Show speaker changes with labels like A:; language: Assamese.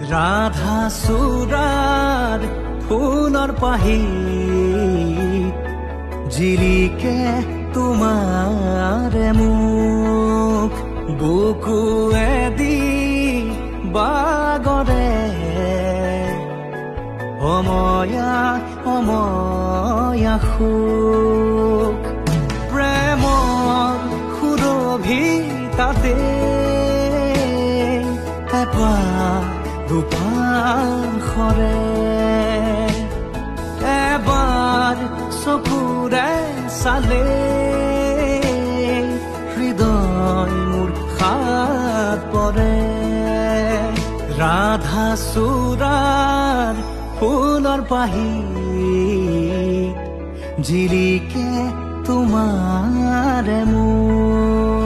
A: ৰাধা চূড়াৰ ফুলৰ পাহি জিলিকে তোমাৰে মুখ বুকুৱেদি বাগৰে অময়া অময়া সুখ প্ৰেমৰ সুৰভিতাতে এবাৰ দুপাশৰে এবাৰ চকুৰে চালে হৃদয় মোৰ খাত পৰে ৰাধা চূড়াৰ ফুলৰ পাহি জিলিকে তোমাৰে মুখ